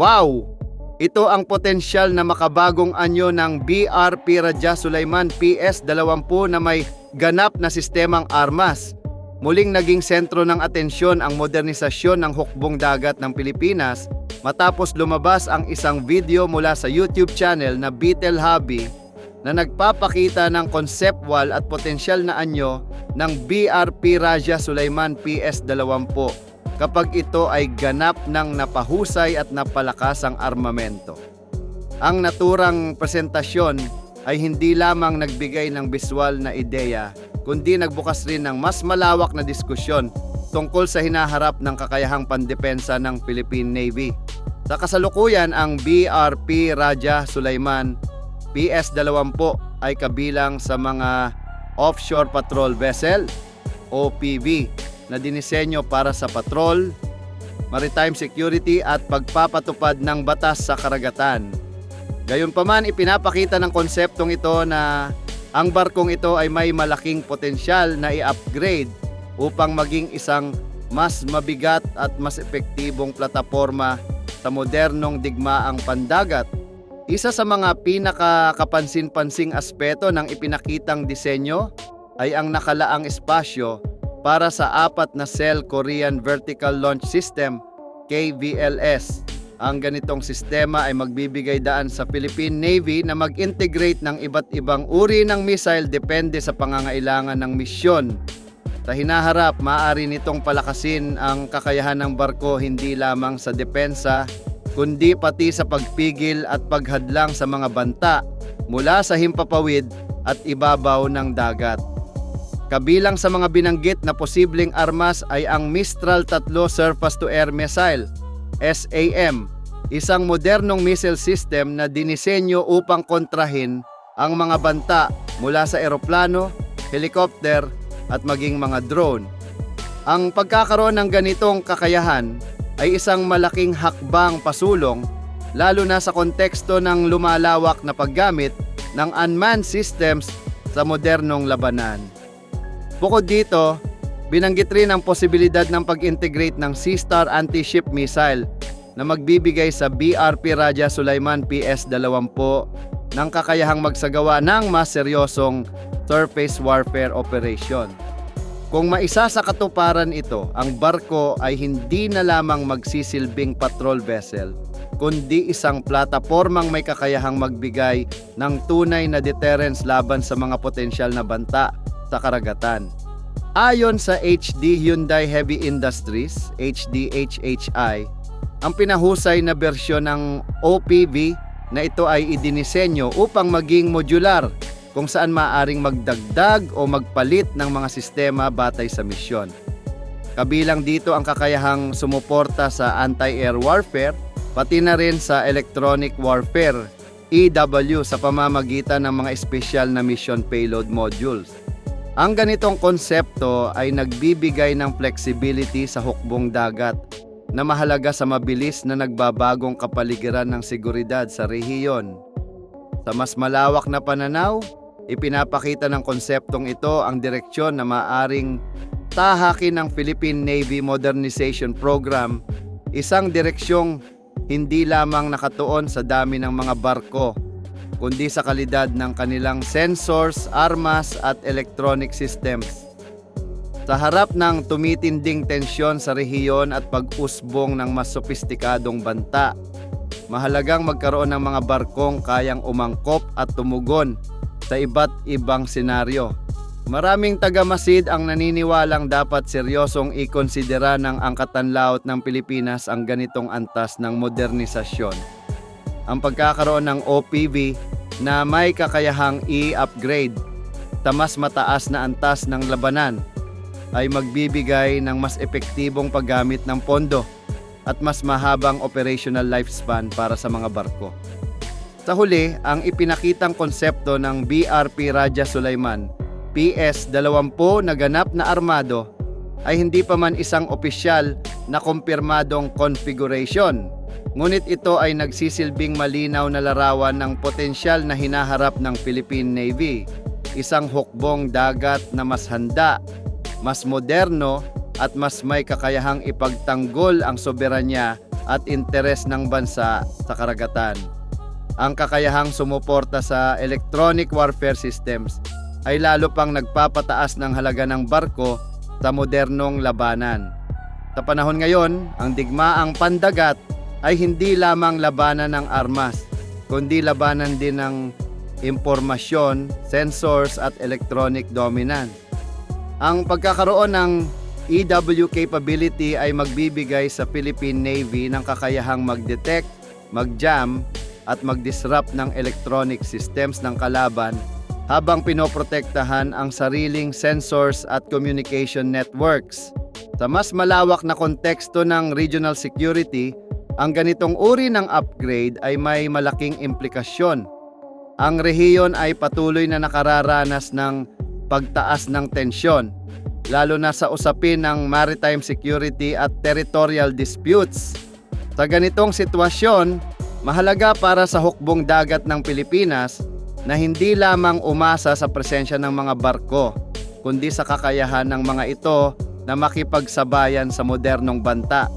Wow! Ito ang potensyal na makabagong anyo ng BRP Raja Sulaiman PS-20 na may ganap na sistemang armas. Muling naging sentro ng atensyon ang modernisasyon ng hukbong dagat ng Pilipinas matapos lumabas ang isang video mula sa YouTube channel na Beetle Hobby na nagpapakita ng conceptual at potensyal na anyo ng BRP Raja Sulaiman PS-20 kapag ito ay ganap ng napahusay at napalakas ang armamento. Ang naturang presentasyon ay hindi lamang nagbigay ng visual na ideya, kundi nagbukas rin ng mas malawak na diskusyon tungkol sa hinaharap ng kakayahang pandepensa ng Philippine Navy. Sa kasalukuyan, ang BRP Raja Sulaiman PS-20 ay kabilang sa mga offshore patrol vessel, OPV, na dinisenyo para sa patrol, maritime security at pagpapatupad ng batas sa karagatan. Gayunpaman, ipinapakita ng konseptong ito na ang barkong ito ay may malaking potensyal na i-upgrade upang maging isang mas mabigat at mas epektibong plataporma sa modernong digmaang pandagat. Isa sa mga pinakakapansin-pansing aspeto ng ipinakitang disenyo ay ang nakalaang espasyo para sa 4 na Cell Korean Vertical Launch System, KVLS. Ang ganitong sistema ay magbibigay daan sa Philippine Navy na mag-integrate ng iba't ibang uri ng missile depende sa pangangailangan ng misyon. Sa hinaharap, maaari nitong palakasin ang kakayahan ng barko hindi lamang sa depensa, kundi pati sa pagpigil at paghadlang sa mga banta mula sa himpapawid at ibabaw ng dagat. Kabilang sa mga binanggit na posibleng armas ay ang Mistral 3 Surface-to-Air Missile, SAM, isang modernong missile system na dinisenyo upang kontrahin ang mga banta mula sa eroplano, helicopter at maging mga drone. Ang pagkakaroon ng ganitong kakayahan ay isang malaking hakbang pasulong lalo na sa konteksto ng lumalawak na paggamit ng unmanned systems sa modernong labanan. Bukod dito, binanggit rin ang posibilidad ng pag-integrate ng Sea-Star anti-ship missile na magbibigay sa BRP Raja Sulaiman PS-20 ng kakayahang magsagawa ng mas seryosong surface warfare operation. Kung maisa sa katuparan ito, ang barko ay hindi na lamang magsisilbing patrol vessel, kundi isang platapormang may kakayahang magbigay ng tunay na deterrence laban sa mga potensyal na banta sa karagatan. Ayon sa HD Hyundai Heavy Industries, HDHHI, ang pinahusay na bersyon ng OPV na ito ay idinisenyo upang maging modular kung saan maaaring magdagdag o magpalit ng mga sistema batay sa misyon. Kabilang dito ang kakayahang sumuporta sa anti-air warfare, pati na rin sa electronic warfare, EW, sa pamamagitan ng mga espesyal na mission payload modules. Ang ganitong konsepto ay nagbibigay ng flexibility sa hukbong dagat na mahalaga sa mabilis na nagbabagong kapaligiran ng seguridad sa rehiyon. Sa mas malawak na pananaw, ipinapakita ng konseptong ito ang direksyon na maaring tahakin ng Philippine Navy Modernization Program, isang direksyong hindi lamang nakatuon sa dami ng mga barko, kundi sa kalidad ng kanilang sensors, armas at electronic systems. Sa harap ng tumitinding tensyon sa rehiyon at pag-usbong ng mas sopistikadong banta, mahalagang magkaroon ng mga barkong kayang umangkop at tumugon sa iba't ibang senaryo. Maraming tagamasid ang naniniwalang dapat seryosong ikonsidera ng angkatan laut ng Pilipinas ang ganitong antas ng modernisasyon. Ang pagkakaroon ng OPV na may kakayahang i-upgrade sa mas mataas na antas ng labanan ay magbibigay ng mas epektibong paggamit ng pondo at mas mahabang operational lifespan para sa mga barko. Sa huli, ang ipinakitang konsepto ng BRP Raja Sulaiman PS-20 na ganap na armado ay hindi pa man isang opisyal na kumpirmadong configuration. Ngunit ito ay nagsisilbing malinaw na larawan ng potensyal na hinaharap ng Philippine Navy, isang hukbong dagat na mas handa, mas moderno at mas may kakayahang ipagtanggol ang soberanya at interes ng bansa sa karagatan. Ang kakayahang sumuporta sa electronic warfare systems ay lalo pang nagpapataas ng halaga ng barko sa modernong labanan. Sa panahon ngayon, ang digmaang pandagat ay hindi lamang labanan ng armas, kundi labanan din ng impormasyon, sensors at electronic dominance. Ang pagkakaroon ng EW capability ay magbibigay sa Philippine Navy ng kakayahang mag-detect, mag-jam at mag-disrupt ng electronic systems ng kalaban habang pinoprotektahan ang sariling sensors at communication networks. Sa mas malawak na konteksto ng regional security, ang ganitong uri ng upgrade ay may malaking implikasyon. Ang rehiyon ay patuloy na nakararanas ng pagtaas ng tensyon, lalo na sa usapin ng maritime security at territorial disputes. Sa ganitong sitwasyon, mahalaga para sa hukbong dagat ng Pilipinas na hindi lamang umasa sa presensya ng mga barko, kundi sa kakayahan ng mga ito na makipagsabayan sa modernong banta.